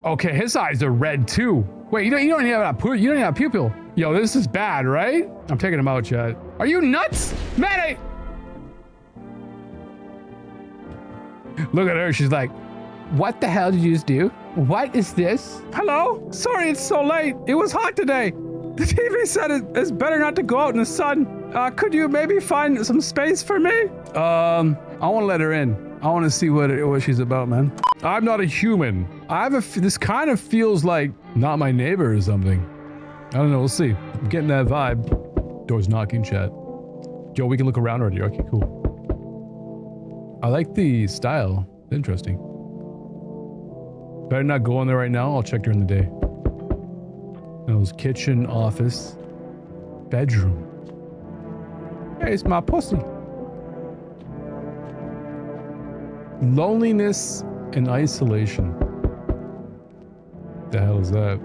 Okay, his eyes are red too. Wait, you don't even have a pupil. Yo, this is bad, right? I'm taking him out, chat. Are you nuts? Man, Look at her, she's like, what the hell did you just do? What is this? Hello? Sorry it's so late. It was hot today. The TV said it's better not to go out in the sun. Could you maybe find some space for me? I want to let her in. I want to see what she's about, man. I'm not a human. This kind of feels like not my neighbor or something. I don't know, we'll see. I'm getting that vibe. Door's knocking, chat. Yo, we can look around already. Okay, cool. I like the style. Interesting. Better not go in there right now. I'll check during the day. Those kitchen, office, bedroom. Hey, it's my pussy. Loneliness and isolation. The hell is that?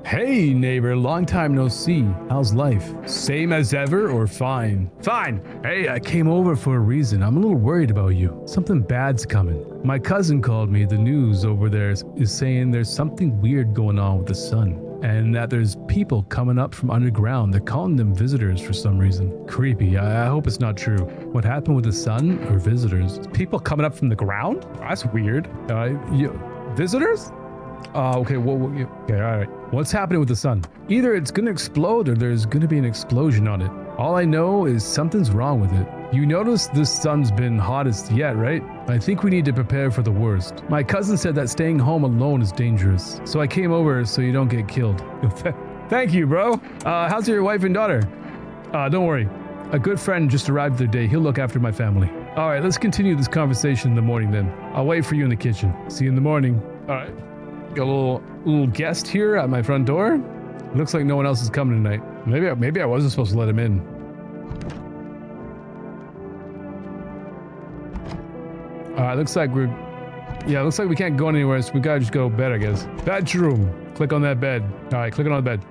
Hey neighbor, long time no see. How's life? Same as ever or fine? Fine. Hey, I came over for a reason. I'm a little worried about you. Something bad's coming. My cousin called me. The news over there is saying there's something weird going on with the sun. And that there's people coming up from underground. They're calling them visitors for some reason. Creepy. I hope it's not true. What happened with the sun or visitors? People coming up from the ground? That's weird. Visitors? Okay, okay, all right. What's happening with the sun? Either it's gonna explode or there's gonna be an explosion on it. All I know is something's wrong with it. You notice this sun's been hottest yet, right? I think we need to prepare for the worst. My cousin said that staying home alone is dangerous. So I came over so you don't get killed. Thank you, bro. How's your wife and daughter? Don't worry. A good friend just arrived the other day. He'll look after my family. All right, let's continue this conversation in the morning then. I'll wait for you in the kitchen. See you in the morning. All right. Got a little guest here at my front door. Looks like no one else is coming tonight. Maybe I wasn't supposed to let him in. Looks like we can't go anywhere, so we gotta just go to bed, I guess. Bedroom. Click on that bed. All right, click on the bed.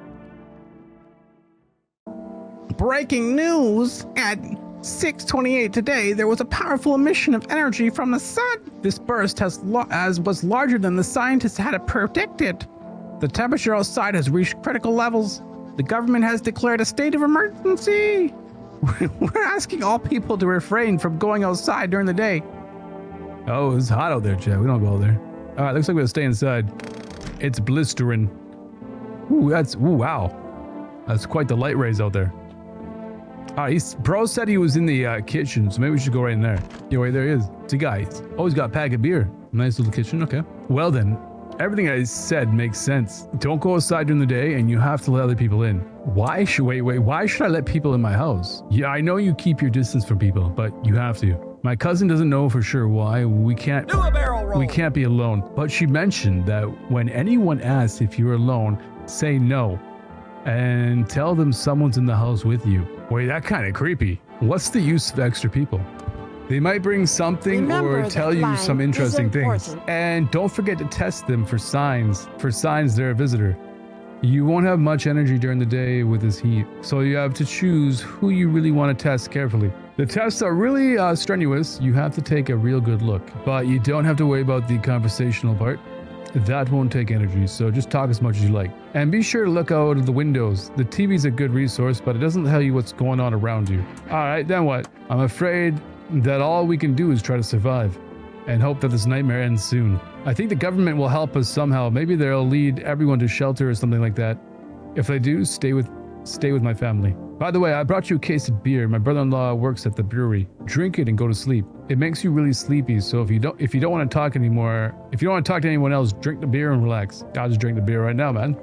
Breaking news! At 6:28 today, there was a powerful emission of energy from the sun. This burst was larger than the scientists had predicted. The temperature outside has reached critical levels. The government has declared a state of emergency. We're asking all people to refrain from going outside during the day. Oh, it's hot out there, Chad. We don't go there. All right, looks like we're gonna stay inside. It's blistering. Wow. That's quite the light rays out there. All right, bro said he was in the kitchen, so maybe we should go right in there. Yeah, wait, there he is. It's a guy. Always got a pack of beer. Nice little kitchen, okay. Well then, everything I said makes sense. Don't go outside during the day, and you have to let other people in. Why should I let people in my house? Yeah, I know you keep your distance from people, but you have to. My cousin doesn't know for sure why we can't be alone, but she mentioned that when anyone asks if you're alone, say no, and tell them someone's in the house with you. Wait, that's kind of creepy. What's the use of extra people? They might bring something or tell you some interesting things. And don't forget to test them for signs. For signs they're a visitor. You won't have much energy during the day with this heat, so you have to choose who you really want to test carefully. The tests are really strenuous. You have to take a real good look, but you don't have to worry about the conversational part. That won't take energy, so just talk as much as you like. And be sure to look out of the windows. The TV's a good resource, but it doesn't tell you what's going on around you. Alright, then what? I'm afraid that all we can do is try to survive and hope that this nightmare ends soon. I think the government will help us somehow. Maybe they'll lead everyone to shelter or something like that. If they do, stay with my family. By the way, I brought you a case of beer. My brother-in-law works at the brewery. Drink it and go to sleep. It makes you really sleepy, so if you don't want to talk anymore, if you don't want to talk to anyone else, drink the beer and relax. I'll just drink the beer right now, man.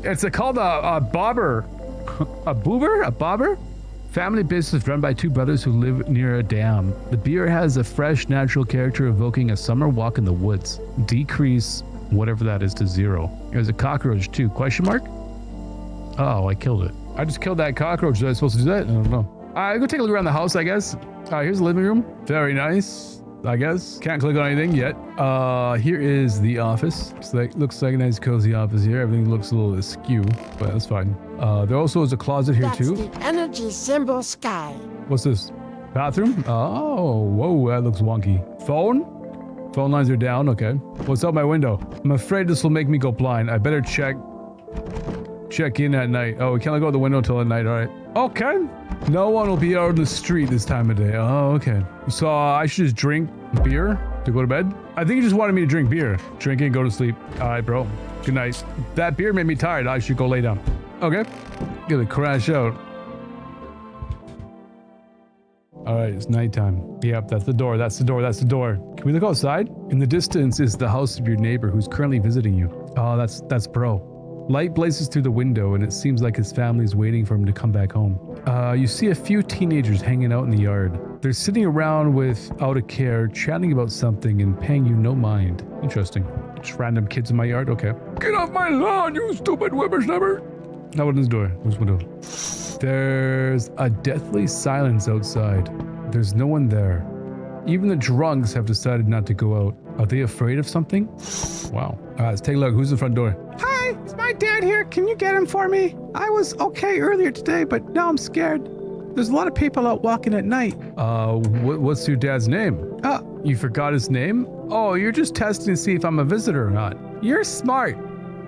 It's called a bobber. A boober? A bobber? Family business run by two brothers who live near a dam. The beer has a fresh, natural character evoking a summer walk in the woods. Decrease whatever that is to 0. There's a cockroach too. Question mark? Oh, I killed it. I just killed that cockroach. Was I supposed to do that? I don't know. Alright, go take a look around the house, I guess. Here's the living room. Very nice, I guess. Can't click on anything yet. Here is the office. Looks like a nice cozy office here. Everything looks a little askew, but that's fine. There also is a closet here too. That's the energy symbol sky. What's this? Bathroom? Oh, whoa, that looks wonky. Phone? Phone lines are down. Okay. What's out my window? I'm afraid this will make me go blind. I better check in at night. Oh, we can't go out the window until at night. All right. Okay. No one will be out on the street this time of day. Oh, okay. So I should just drink beer to go to bed? I think you just wanted me to drink beer. Drink it and go to sleep. All right, bro. Good night. That beer made me tired. I should go lay down. Okay. Gonna crash out. All right, it's nighttime. Yep, that's the door. That's the door. That's the door. Can we look outside? In the distance is the house of your neighbor who's currently visiting you. Oh, that's bro. Light blazes through the window, and it seems like his family's waiting for him to come back home. You see a few teenagers hanging out in the yard. They're sitting around without a care, chatting about something and paying you no mind. Interesting. Just random kids in my yard? Okay. Get off my lawn, you stupid whippersnapper! Now what is the door? What's the window? There's a deathly silence outside. There's no one there. Even the drunks have decided not to go out. Are they afraid of something? Wow. Let's take a look. Who's in the front door? Hi, is my dad here? Can you get him for me? I was okay earlier today, but now I'm scared. There's a lot of people out walking at night. What's your dad's name? You forgot his name? Oh, you're just testing to see if I'm a visitor or not. You're smart.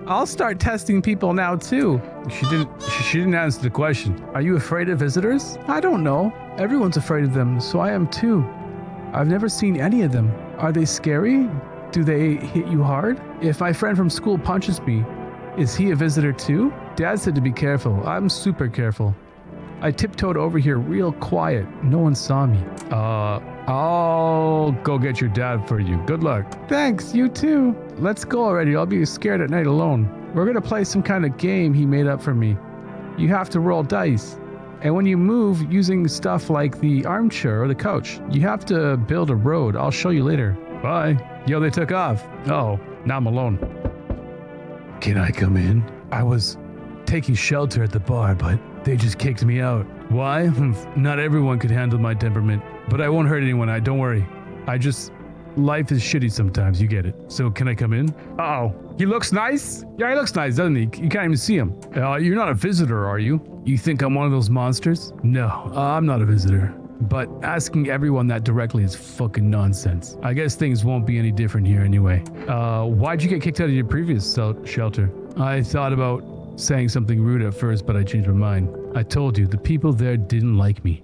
I'll start testing people now too. She didn't answer the question. Are you afraid of visitors? I don't know. Everyone's afraid of them, so I am too. I've never seen any of them. Are they scary? Do they hit you hard? If my friend from school punches me, is he a visitor too? Dad said to be careful. I'm super careful. I tiptoed over here real quiet. No one saw me. I'll go get your dad for you. Good luck. Thanks, you too. Let's go already. I'll be scared at night alone. We're gonna play some kind of game he made up for me. You have to roll dice. And when you move using stuff like the armchair or the couch, you have to build a road. I'll show you later. Bye. Yo, they took off. Oh, now I'm alone. Can I come in? I was taking shelter at the bar, but they just kicked me out. Why? Not everyone could handle my temperament, but I won't hurt anyone. Don't worry. Life is shitty sometimes, you get it. So can I come in? Uh-oh. He looks nice? Yeah, he looks nice, doesn't he? You can't even see him. You're not a visitor, are you? You think I'm one of those monsters? No, I'm not a visitor. But asking everyone that directly is fucking nonsense. I guess things won't be any different here anyway. Why'd you get kicked out of your previous shelter? I thought about saying something rude at first, but I changed my mind. I told you, the people there didn't like me.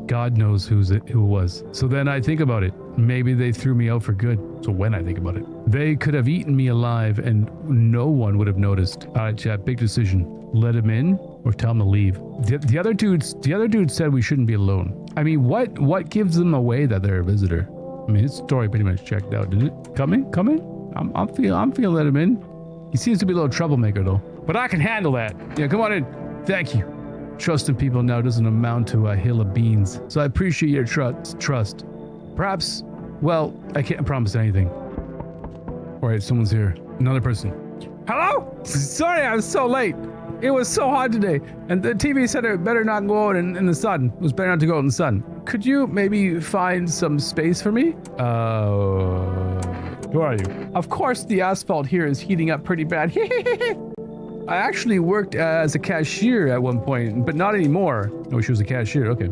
God knows who it was. So then I think about it. Maybe they threw me out for good. So when I think about it, they could have eaten me alive and no one would have noticed. All right, chat, big decision. Let him in or tell him to leave. The other dude said we shouldn't be alone. I mean, what gives them away that they're a visitor? I mean, his story pretty much checked out, didn't it? Come in. I'm feeling let him in. He seems to be a little troublemaker though, but I can handle that. Yeah, come on in. Thank you. Trusting people now doesn't amount to a hill of beans, so I appreciate your trust. Perhaps, well, I can't promise anything. All right, someone's here. Another person. Hello? Sorry, I was so late. It was so hot today, and the TV said it better not go out in the sun. It was better not to go out in the sun. Could you maybe find some space for me? Who are you? Of course, the asphalt here is heating up pretty bad. I actually worked as a cashier at one point, but not anymore. Oh, she was a cashier. Okay.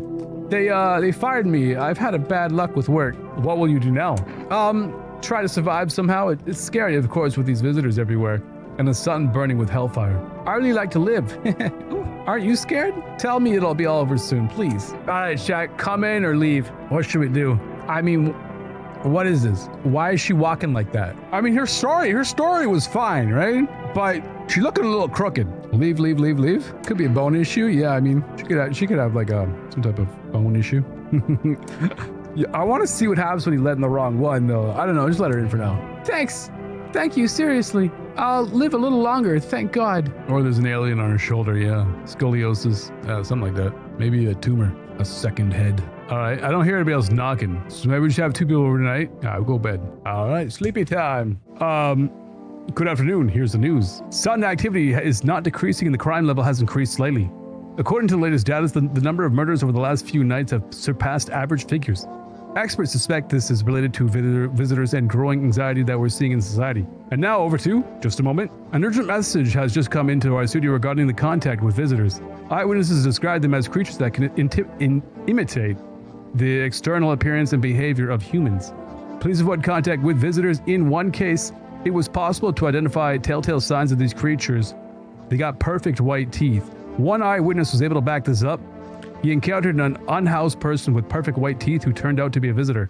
They fired me. I've had a bad luck with work. What will you do now? Try to survive somehow. It's scary, of course, with these visitors everywhere and the sun burning with hellfire. I really like to live. Aren't you scared? Tell me it'll be all over soon, please. All right, Shaq, come in or leave. What should we do? I mean, what is this? Why is she walking like that? I mean, her story was fine, right? But she's looking a little crooked. Leave. Could be a bone issue. Yeah, I mean, she could have like some type of bone issue. Yeah, I want to see what happens when you let in the wrong one, though. I don't know. Just let her in for now. Thanks. Thank you. Seriously. I'll live a little longer. Thank God. Or there's an alien on her shoulder. Yeah. Scoliosis. Something like that. Maybe a tumor. A second head. All right. I don't hear anybody else knocking. So maybe we just have two people over tonight. I'll go to bed. All right. Sleepy time. Good afternoon. Here's the news. Sun activity is not decreasing and the crime level has increased slightly. According to the latest data, the number of murders over the last few nights have surpassed average figures. Experts suspect this is related to visitors and growing anxiety that we're seeing in society. And now over to, just a moment, an urgent message has just come into our studio regarding the contact with visitors. Eyewitnesses describe them as creatures that can imitate the external appearance and behavior of humans. Please avoid contact with visitors. In one case, it was possible to identify telltale signs of these creatures. They got perfect white teeth. One eyewitness was able to back this up. He encountered an unhoused person with perfect white teeth who turned out to be a visitor.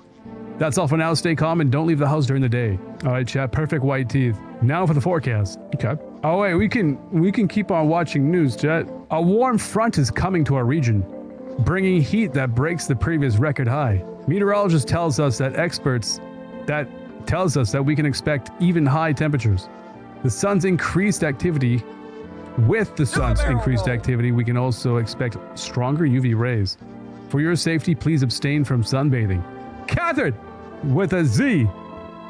That's all for now. Stay calm and don't leave the house during the day. All right, chat. Perfect white teeth. Now for the forecast. Okay. Oh wait, we can keep on watching news, chat. A warm front is coming to our region, bringing heat that breaks the previous record high. Meteorologist tells us that we can expect even high temperatures. The sun's increased activity. With the sun's increased activity, we can also expect stronger UV rays. For your safety, please abstain from sunbathing. Catherine, with a Z.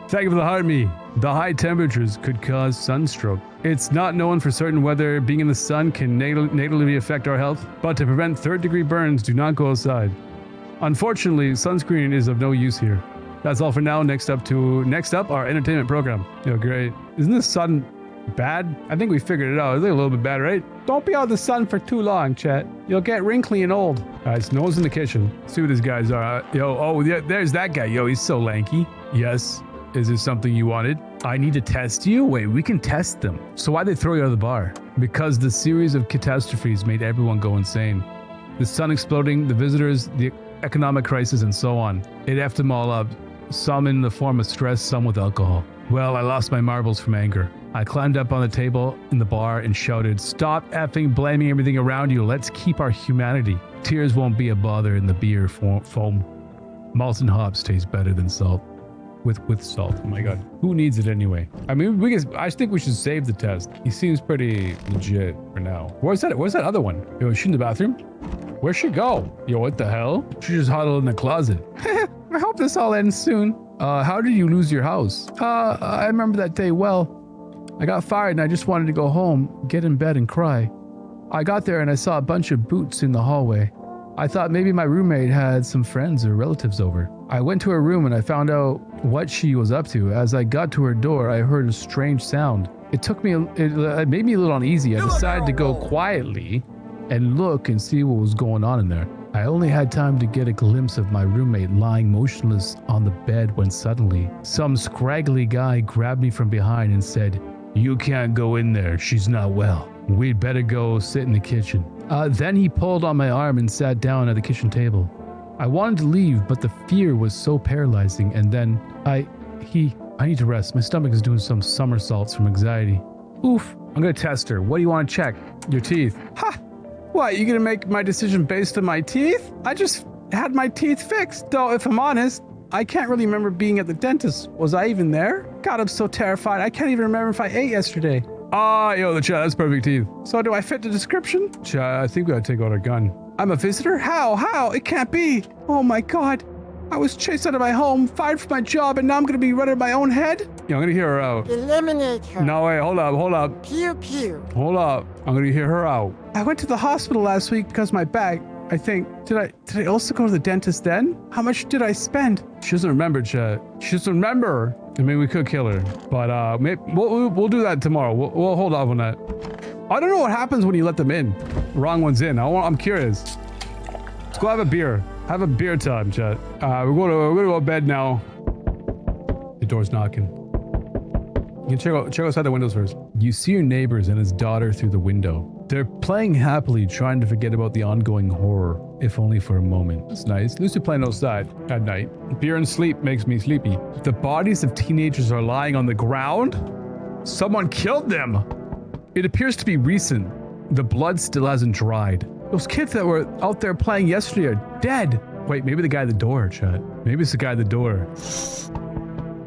Thank you for the heart me. The high temperatures could cause sunstroke. It's not known for certain whether being in the sun can negatively affect our health, but to prevent third-degree burns, do not go outside. Unfortunately, sunscreen is of no use here. That's all for now. Next up, our entertainment program. Yo, great. Isn't the sun bad? I think we figured it out. It's a little bit bad, right? Don't be out of the sun for too long, chat. You'll get wrinkly and old. Alright, Snow's in the kitchen. Let's see what these guys are. Yeah, there's that guy. Yo, he's so lanky. Yes. Is this something you wanted? I need to test you? Wait, we can test them. So why'd they throw you out of the bar? Because the series of catastrophes made everyone go insane. The sun exploding, the visitors, the economic crisis, and so on. It effed them all up. Some in the form of stress, some with alcohol. Well, I lost my marbles from anger. I climbed up on the table in the bar and shouted, "Stop effing blaming everything around you. Let's keep our humanity. Tears won't be a bother in the beer foam. Malt and hops taste better than salt." With salt. Oh my god. Who needs it anyway? I mean, I think we should save the test. He seems pretty legit for now. Where's that other one? Yo, is she in the bathroom? Where'd she go? Yo, what the hell? She just huddled in the closet. I hope this all ends soon. How did you lose your house? I remember that day well. I got fired and I just wanted to go home, get in bed and cry. I got there and I saw a bunch of boots in the hallway. I thought maybe my roommate had some friends or relatives over. I went to her room and I found out what she was up to. As I got to her door, I heard a strange sound. It made me a little uneasy. I decided to go quietly and look and see what was going on in there. I only had time to get a glimpse of my roommate lying motionless on the bed when suddenly some scraggly guy grabbed me from behind and said, "You can't go in there. She's not well. We'd better go sit in the kitchen." Then he pulled on my arm and sat down at the kitchen table. I wanted to leave, but the fear was so paralyzing, and then I need to rest. My stomach is doing some somersaults from anxiety. Oof. I'm gonna test her. What do you want to check? Your teeth. Ha! What, you gonna make my decision based on my teeth? I just had my teeth fixed, though if I'm honest, I can't really remember being at the dentist. Was I even there? God, I'm so terrified. I can't even remember if I ate yesterday. Yo, the chat, that's perfect teeth. So do I fit the description? Chat, I think we gotta take out our gun. I'm a visitor? How? It can't be. Oh my god. I was chased out of my home, fired from my job, and now I'm gonna be running my own head? Yeah, I'm gonna hear her out. Eliminate her. No, wait, hold up. Pew pew. Hold up. I'm gonna hear her out. I went to the hospital last week because my back, I think. Did I also go to the dentist then? How much did I spend? She doesn't remember, chat. She doesn't remember. I mean, we could kill her, but maybe we'll do that tomorrow. We'll hold off on that. I don't know what happens when you let them in. Wrong one's in. I'm curious. Let's go have a beer. Have a beer time, chat. We're gonna go to bed now. The door's knocking. You can check outside the windows first. You see your neighbors and his daughter through the window. They're playing happily, trying to forget about the ongoing horror, if only for a moment. It's nice. At least you're playing outside at night. Beer and sleep makes me sleepy. The bodies of teenagers are lying on the ground. Someone killed them. It appears to be recent. The blood still hasn't dried. Those kids that were out there playing yesterday are dead. Wait, maybe the guy at the door, chat. Maybe it's the guy at the door.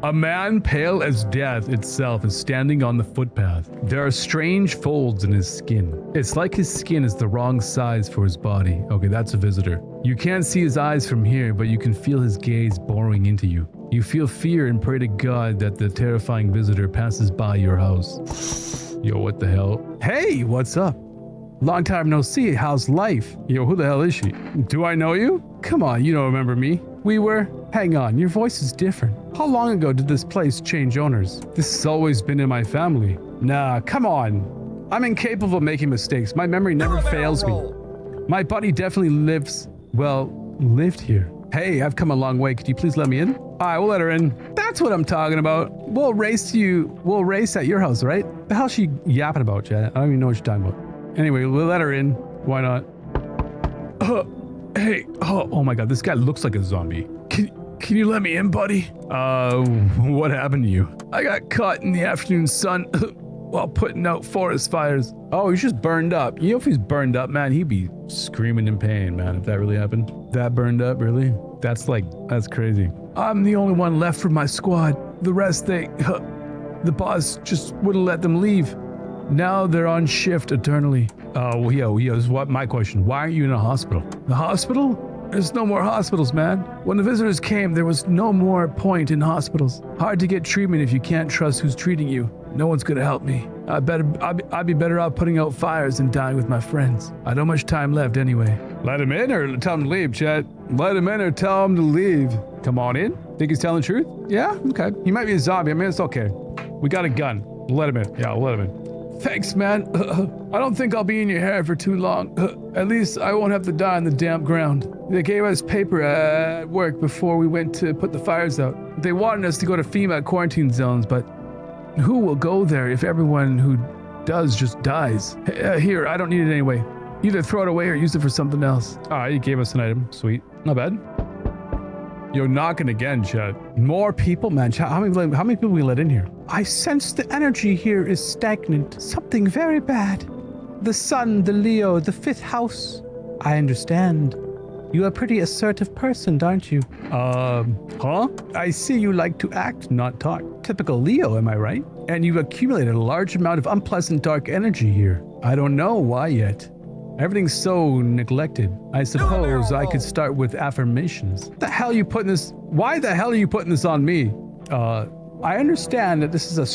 A man pale as death itself is standing on the footpath. There are strange folds in his skin. It's like his skin is the wrong size for his body. Okay, that's a visitor. You can't see his eyes from here, but you can feel his gaze boring into you. You feel fear and pray to God that the terrifying visitor passes by your house. Yo, what the hell? Hey, what's up? Long time no see. How's life? Yo, who the hell is she? Do I know you? Come on, you don't remember me. We were... Hang on, your voice is different. How long ago did this place change owners? This has always been in my family. Nah, come on. I'm incapable of making mistakes. My memory never fails me. My buddy definitely lived here. Hey, I've come a long way. Could you please let me in? All right, we'll let her in. That's what I'm talking about. We'll race at your house, right? The hell she yapping about, Chad? I don't even know what you're talking about. Anyway, we'll let her in. Why not? Hey, oh my God, this guy looks like a zombie. Can you let me in, buddy? What happened to you? I got caught in the afternoon sun while putting out forest fires. Oh, he's just burned up. You know, if he's burned up, man, he'd be screaming in pain, man, if that really happened. That burned up, really? That's crazy. I'm the only one left from my squad. The rest, the boss just wouldn't let them leave. Now they're on shift eternally. This is what my question. Why are you in a hospital? The hospital? There's no more hospitals, man. When the visitors came, there was no more point in hospitals. Hard to get treatment if you can't trust who's treating you. No one's gonna help me. I'd be better off putting out fires than dying with my friends. I don't much time left anyway. Let him in or tell him to leave, Chet? Let him in or tell him to leave. Come on in. Think he's telling the truth? Yeah, okay. He might be a zombie. I mean, it's okay. We got a gun. We'll let him in. Yeah, we'll let him in. Thanks, man. I don't think I'll be in your hair for too long. At least I won't have to die on the damp ground. They gave us paper at work before we went to put the fires out. They wanted us to go to FEMA quarantine zones, but who will go there if everyone who does just dies? Here, I don't need it anyway. Either throw it away or use it for something else. All right, you gave us an item. Sweet. Not bad. You're knocking again, Chad. More people? Man, Chad, how many people we let in here? I sense the energy here is stagnant. Something very bad. The sun, the Leo, the 5th house. I understand. You're a pretty assertive person, aren't you? Huh? I see you like to act, not talk. Typical Leo, am I right? And you've accumulated a large amount of unpleasant dark energy here. I don't know why yet. Everything's so neglected. I suppose I could start with affirmations. Why the hell are you putting this on me? I understand that this is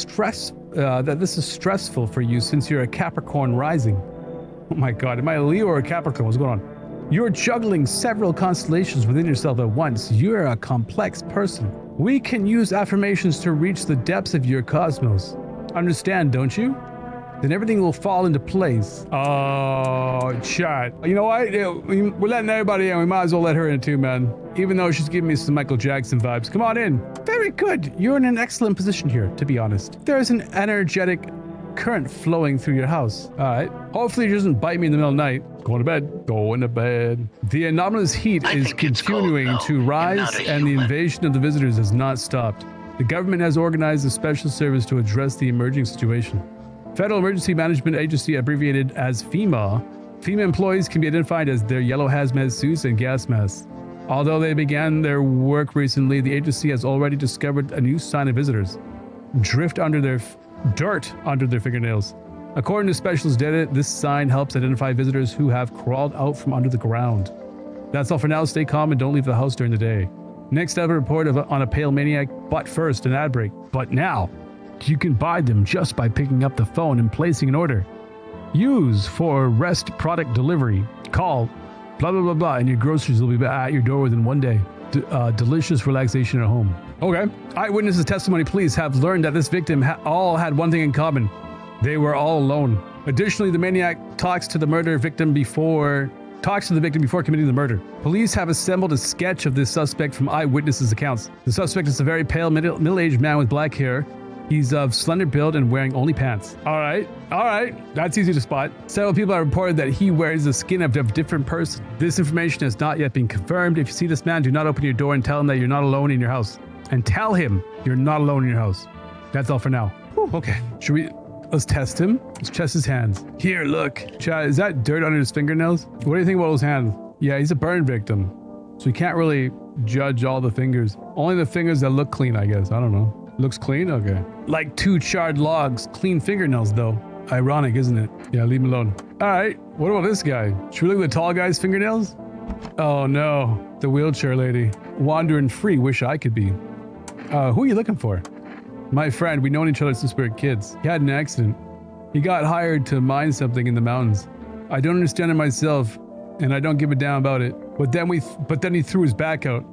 stressful for you since you're a Capricorn rising. Oh my God, am I a Leo or a Capricorn? What's going on? You're juggling several constellations within yourself at once. You're a complex person. We can use affirmations to reach the depths of your cosmos. Understand, don't you? Then everything will fall into place. Oh, chat. You know what? We're letting everybody in. We might as well let her in too, man. Even though she's giving me some Michael Jackson vibes. Come on in. Very good. You're in an excellent position here, to be honest. There's an energetic current flowing through your house. All right. Hopefully it doesn't bite me in the middle of the night. Go to bed. Go into bed. The anomalous heat is continuing to rise, and the invasion of the visitors has not stopped. The government has organized a special service to address the emerging situation. Federal Emergency Management Agency, abbreviated as FEMA. FEMA employees can be identified as their yellow hazmat suits and gas masks. Although they began their work recently, the agency has already discovered a new sign of visitors. Dirt under their fingernails. According to specialist data, this sign helps identify visitors who have crawled out from under the ground. That's all for now. Stay calm and don't leave the house during the day. Next up, a report on a pale maniac, but first an ad break. But now, you can buy them just by picking up the phone and placing an order. Use for rest product delivery. Call blah blah blah blah and your groceries will be at your door within one day. Delicious relaxation at home. Okay. Eyewitnesses' testimony police have learned that this victim all had one thing in common. They were all alone. Additionally, the maniac talks to the victim before committing the murder. Police have assembled a sketch of this suspect from eyewitnesses' accounts. The suspect is a very pale middle-aged man with black hair. He's of slender build and wearing only pants. All right. That's easy to spot. Several people have reported that he wears the skin of a different person. This information has not yet been confirmed. If you see this man, do not open your door and tell him that you're not alone in your house. And tell him you're not alone in your house. That's all for now. Whew. Okay. Let's test him. Let's test his hands. Here, look. Chad, is that dirt under his fingernails? What do you think about those hands? Yeah, he's a burn victim. So you can't really judge all the fingers. Only the fingers that look clean, I guess. I don't know. Looks clean? Okay. Like 2 charred logs. Clean fingernails, though. Ironic, isn't it? Yeah, leave him alone. All right. What about this guy? Should we look at the tall guy's fingernails? Oh, no. The wheelchair lady. Wandering free. Wish I could be. Who are you looking for? My friend. We've known each other since we were kids. He had an accident. He got hired to mine something in the mountains. I don't understand it myself, and I don't give a damn about it. But then he threw his back out.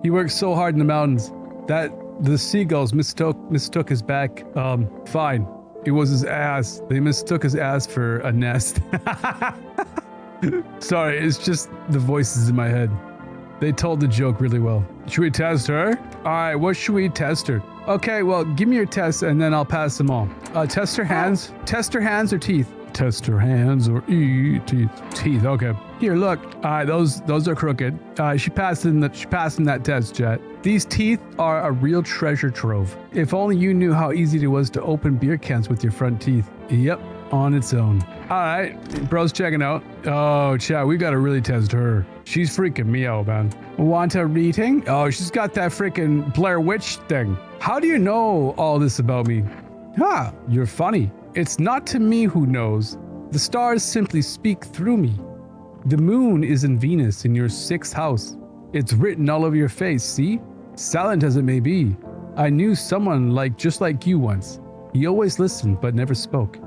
He worked so hard in the mountains that the seagulls mistook his back. Fine. It was his ass. They mistook his ass for a nest. Sorry, it's just the voices in my head. They told the joke really well. Should we test her? All right, what should we test her? Okay, well, give me your tests and then I'll pass them all. Test her hands. Test her hands or teeth? Test her hands or teeth. Teeth, okay. Here, look. All right, those are crooked. She passed in that test, Jet. These teeth are a real treasure trove. If only you knew how easy it was to open beer cans with your front teeth. Yep, on its own. All right, bro's checking out. Oh, chat, we gotta really test her. She's freaking me out, man. Want a reading? Oh, she's got that freaking Blair Witch thing. How do you know all this about me? Ah, you're funny. It's not to me who knows. The stars simply speak through me. The moon is in Venus in your 6th house. It's written all over your face, see? Silent as it may be. I knew someone just like you once. He always listened but never spoke.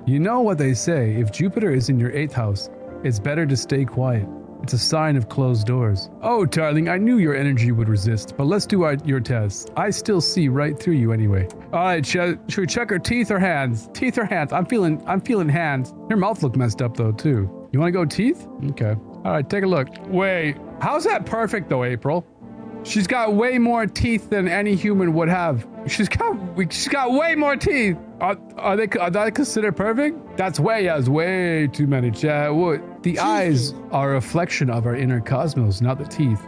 You know what they say, if Jupiter is in your 8th house, it's better to stay quiet. It's a sign of closed doors. Oh, darling, I knew your energy would resist, but let's do your tests. I still see right through you anyway. All right, should we check her teeth or hands? Teeth or hands? I'm feeling hands. Her mouth looked messed up though, too. You want to go teeth? Okay. All right, take a look. Wait, how's that perfect though, April? She's got way more teeth than any human would have. She's got way more teeth. Are they considered perfect? That's way too many. The eyes are a reflection of our inner cosmos, not the teeth.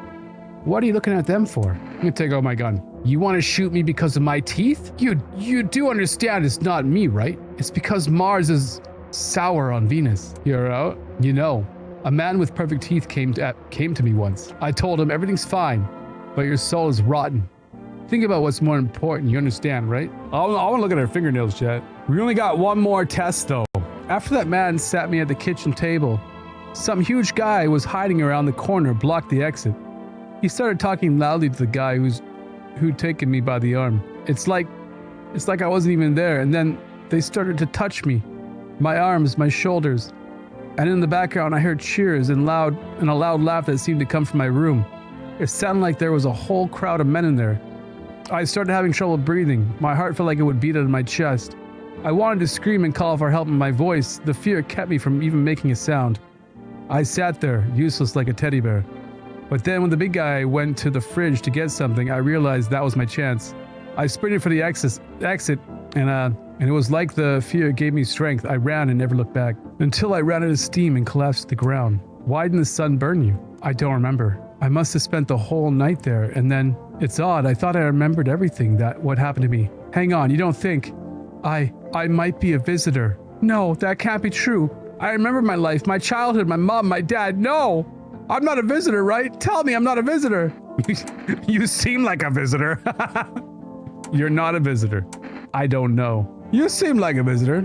What are you looking at them for? Let me take out my gun. You want to shoot me because of my teeth? You do understand it's not me, right? It's because Mars is sour on Venus. You're out. You know, a man with perfect teeth came to me once. I told him everything's fine, but your soul is rotten. Think about what's more important, you understand, right? I want to look at her fingernails, Chet. We only got one more test, though. After that man sat me at the kitchen table, some huge guy was hiding around the corner, blocked the exit. He started talking loudly to the guy who'd taken me by the arm. It's like I wasn't even there, and then they started to touch me. My arms, my shoulders. And in the background, I heard cheers and a loud laugh that seemed to come from my room. It sounded like there was a whole crowd of men in there. I started having trouble breathing. My heart felt like it would beat out of my chest. I wanted to scream and call for help, and my voice, the fear kept me from even making a sound. I sat there, useless like a teddy bear. But then when the big guy went to the fridge to get something, I realized that was my chance. I sprinted for the exit, and it was like the fear gave me strength. I ran and never looked back, until I ran out of steam and collapsed to the ground. Why didn't the sun burn you? I don't remember. I must have spent the whole night there, and then, it's odd, I thought I remembered everything what happened to me. Hang on, you don't think I might be a visitor? No, that can't be true. I remember my life, my childhood, my mom, my dad. No, I'm not a visitor, right? Tell me I'm not a visitor. You seem like a visitor. You're not a visitor. I don't know. You seem like a visitor.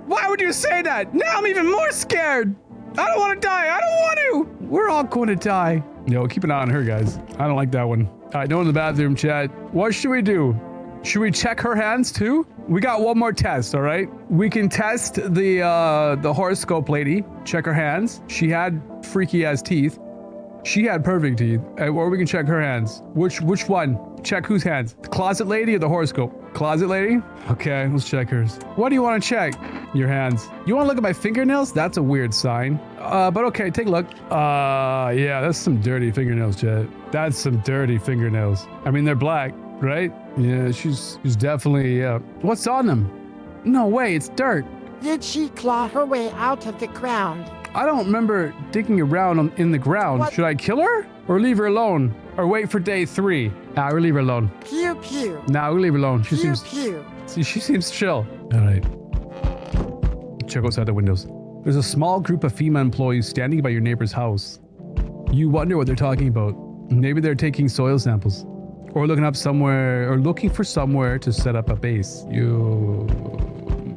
Why would you say that? Now I'm even more scared. I don't want to die. I don't want to. We're all going to die. Yo, keep an eye on her, guys. I don't like that one. All right, no in the bathroom, chat. What should we do? Should we check her hands too? We got one more test, all right? We can test the horoscope lady. Check her hands. She had freaky ass teeth. She had perfect teeth. Or we can check her hands. Which one? Check whose hands? The closet lady or the horoscope? Closet lady? Okay, let's check hers. What do you want to check? Your hands. You want to look at my fingernails? That's a weird sign. But okay, take a look. Yeah, that's some dirty fingernails, Chet. That's some dirty fingernails. I mean, they're black, right? Yeah, she's definitely, What's on them? No way, it's dirt. Did she claw her way out of the ground? I don't remember digging around in the ground. What? Should I kill her? Or leave her alone? Or wait for day 3? Nah, we'll leave her alone. Pew pew. Nah, we'll leave her alone. She pew seems pew. See, she seems chill. Alright. Check outside the windows. There's a small group of FEMA employees standing by your neighbor's house. You wonder what they're talking about. Maybe they're taking soil samples. Or looking for somewhere to set up a base.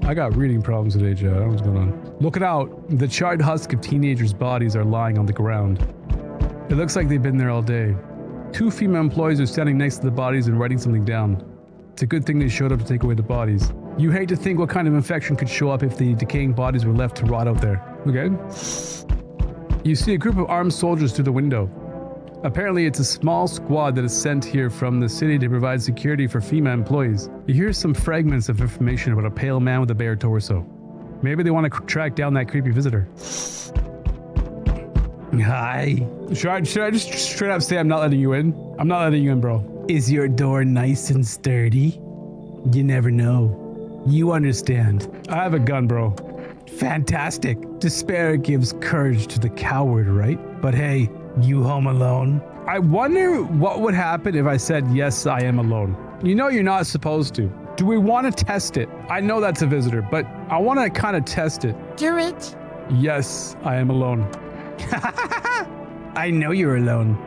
I got reading problems today, Joe. I don't know what's going on. Looking out, the charred husk of teenagers' bodies are lying on the ground. It looks like they've been there all day. 2 FEMA employees are standing next to the bodies and writing something down. It's a good thing they showed up to take away the bodies. You hate to think what kind of infection could show up if the decaying bodies were left to rot out there. Okay? You see a group of armed soldiers through the window. Apparently, it's a small squad that is sent here from the city to provide security for FEMA employees. You hear some fragments of information about a pale man with a bare torso. Maybe they want to track down that creepy visitor. Hi. Should I just straight up say I'm not letting you in? I'm not letting you in, bro. Is your door nice and sturdy? You never know. You understand. I have a gun, bro. Fantastic. Despair gives courage to the coward, right? But hey, you home alone? I wonder what would happen if I said, yes, I am alone. You know you're not supposed to. Do we want to test it? I know that's a visitor, but I want to kind of test it. Do it. Yes, I am alone. I know you're alone.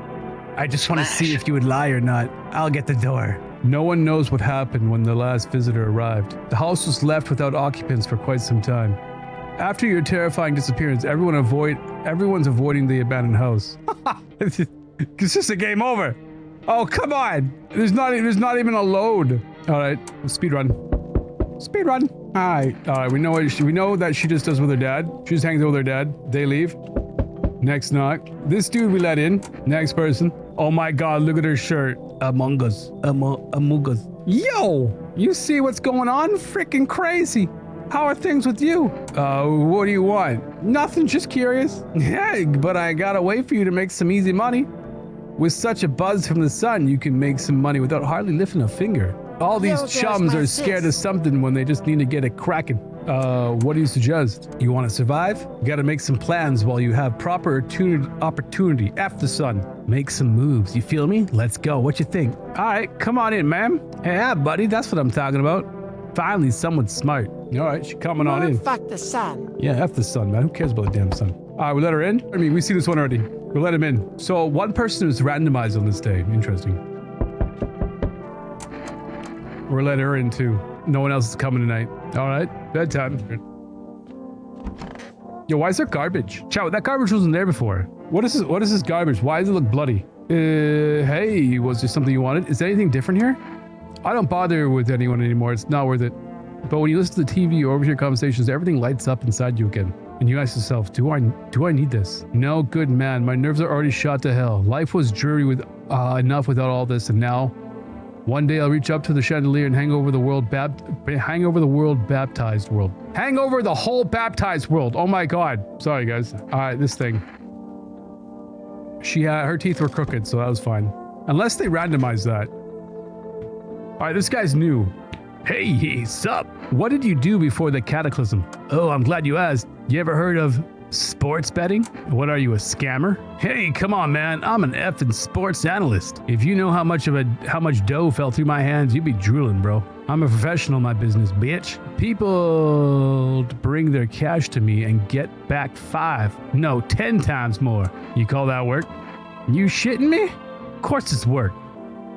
I just want to see if you would lie or not. I'll get the door. No one knows what happened when the last visitor arrived. The house was left without occupants for quite some time. After your terrifying disappearance, everyone's avoiding the abandoned house. It's just a game over. Oh, come on. There's not even a load. All right, speed run. Speed run. All right. We know that she just does with her dad. She just hangs out with her dad. They leave. Next knock. This dude we let in. Next person. Oh my God, look at her shirt. Among Us. Among Us. Yo, you see what's going on? Freaking crazy. How are things with you? What do you want? Nothing, just curious. Yeah, but I gotta wait for you to make some easy money. With such a buzz from the sun, you can make some money without hardly lifting a finger. All these chums are scared of something when they just need to get it cracking. What do you suggest? You want to survive? You gotta make some plans while you have proper opportunity. F the sun. Make some moves, you feel me? Let's go, what you think? All right, come on in, ma'am. Hey, yeah, buddy, that's what I'm talking about. Finally, someone smart. All right, she's coming on in. Fuck the sun. Yeah, F the sun, man. Who cares about the damn sun? All right, we let her in. I mean, we've seen this one already. We'll let him in. So one person is randomized on this day. Interesting. We're letting her in too. No one else is coming tonight. All right, bedtime. Yo, why is there garbage? Chow, that garbage wasn't there before. What is this? What is this garbage? Why does it look bloody? Hey, was there something you wanted? Is there anything different here? I don't bother with anyone anymore. It's not worth it. But when you listen to the TV or overhear conversations, everything lights up inside you again. And you ask yourself, do I need this? No, good man. My nerves are already shot to hell. Life was dreary with enough without all this, and now, one day I'll reach up to the chandelier and hang over the whole baptized world. Oh my God. Sorry, guys. All right, this thing. Her teeth were crooked, so that was fine. Unless they randomized that. All right, this guy's new. Hey, sup? What did you do before the cataclysm? Oh, I'm glad you asked. You ever heard of sports betting? What are you, a scammer? Hey, come on, man. I'm an effing sports analyst. If you know how much dough fell through my hands, you'd be drooling, bro. I'm a professional in my business, bitch. People bring their cash to me and get back 10 times more. You call that work? You shitting me? Of course it's work.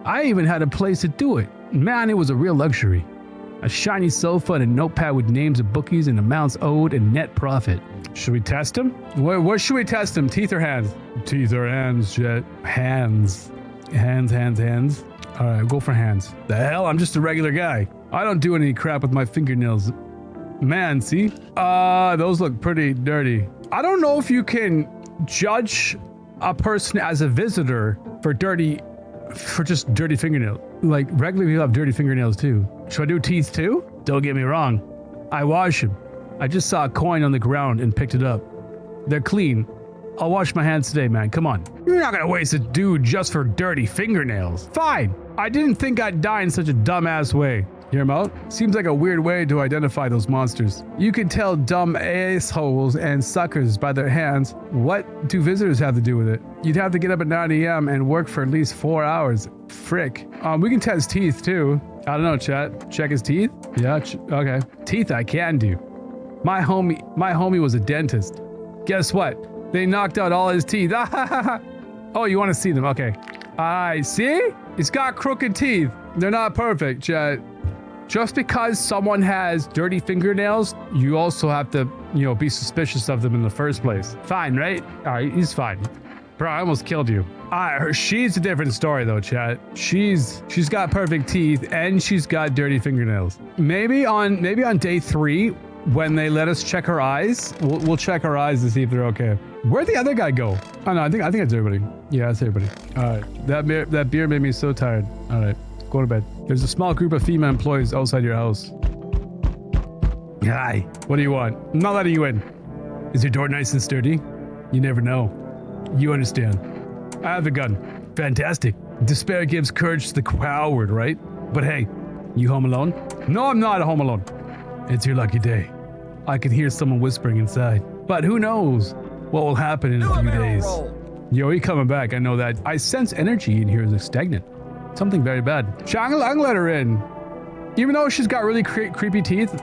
I even had a place to do it. Man, it was a real luxury. A shiny sofa and a notepad with names of bookies and amounts owed and net profit. Should we test him? What should we test him? Teeth or hands? Teeth or hands, Jet? Hands. Hands. All right, go for hands. The hell? I'm just a regular guy. I don't do any crap with my fingernails. Man, see? Those look pretty dirty. I don't know if you can judge a person as a visitor for just dirty fingernails. Like, regular people have dirty fingernails too. Should I do teeth too? Don't get me wrong. I wash them. I just saw a coin on the ground and picked it up. They're clean. I'll wash my hands today, man. Come on. You're not gonna waste a dude just for dirty fingernails. Fine. I didn't think I'd die in such a dumbass way. Hear him out? Seems like a weird way to identify those monsters. You can tell dumb assholes and suckers by their hands. What do visitors have to do with it? You'd have to get up at 9 a.m. and work for at least 4 hours. Frick. We can test teeth too. I don't know, chat. Check his teeth? Yeah, okay. Teeth I can do. My homie was a dentist. Guess what? They knocked out all his teeth. Oh, you want to see them? Okay. See? He's got crooked teeth. They're not perfect, chat. Just because someone has dirty fingernails, you also have to, be suspicious of them in the first place. Fine, right? All right, he's fine. Bro, I almost killed you. She's a different story though, chat. She's got perfect teeth and she's got dirty fingernails. Maybe on day 3, when they let us check her eyes, we'll check her eyes to see if they're okay. Where'd the other guy go? Oh no, I think it's everybody. Yeah, that's everybody. All right, that beer made me so tired. All right. Go to bed. There's a small group of FEMA employees outside your house. Hi. What do you want? I'm not letting you in. Is your door nice and sturdy? You never know. You understand. I have a gun. Fantastic. Despair gives courage to the coward, right? But hey, you home alone? No, I'm not home alone. It's your lucky day. I can hear someone whispering inside. But who knows what will happen in a few days. Yo, he coming back. I know that. I sense energy in here is stagnant. Something very bad. Shang-Lang let her in. Even though she's got really creepy teeth,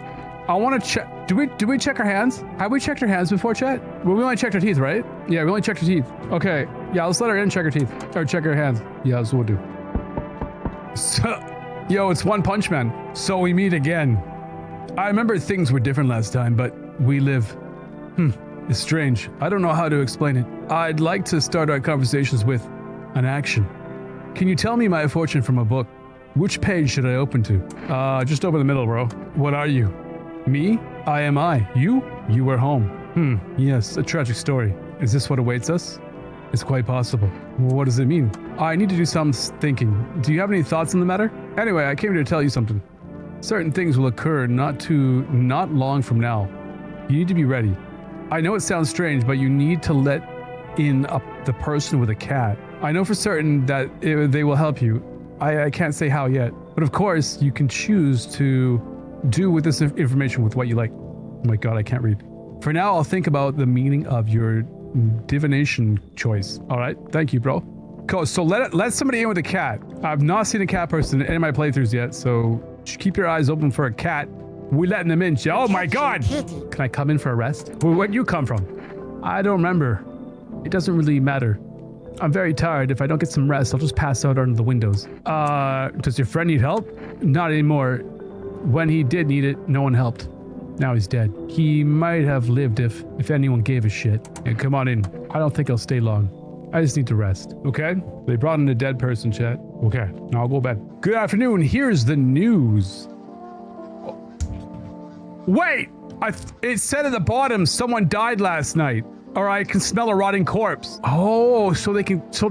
I want to check. Did we check her hands? Have we checked her hands before, chat? Well, we only checked her teeth, right? Yeah, we only checked her teeth. Okay. Yeah, let's let her in, check her teeth. Or check her hands. Yeah, that's what we'll do. So, yo, it's One Punch Man. So we meet again. I remember things were different last time, but we live. It's strange. I don't know how to explain it. I'd like to start our conversations with an action. Can you tell me my fortune from a book? Which page should I open to? Just open the middle, bro. What are you? Me? I am I. You? You were home. Yes, a tragic story. Is this what awaits us? It's quite possible. What does it mean? I need to do some thinking. Do you have any thoughts on the matter? Anyway, I came here to tell you something. Certain things will occur not long from now. You need to be ready. I know it sounds strange, but you need to let in the person with a cat. I know for certain that they will help you. I can't say how yet, but of course you can choose to do with this information with what you like. Oh my god, I can't read. For now, I'll think about the meaning of your divination choice. All right, thank you, bro. Cool. So let somebody in with a cat. I've not seen a cat person in any of my playthroughs yet, so keep your eyes open for a cat. We're letting them in. Oh my god! Can I come in for a rest? Where'd you come from? I don't remember. It doesn't really matter. I'm very tired. If I don't get some rest, I'll just pass out under the windows. Does your friend need help? Not anymore. When he did need it, no one helped. Now he's dead. He might have lived if anyone gave a shit. And come on in. I don't think I'll stay long. I just need to rest. Okay? They brought in a dead person, chat. Okay. Now I'll go to bed. Good afternoon. Here's the news. Wait! It said at the bottom someone died last night. Or I can smell a rotting corpse. Oh, so they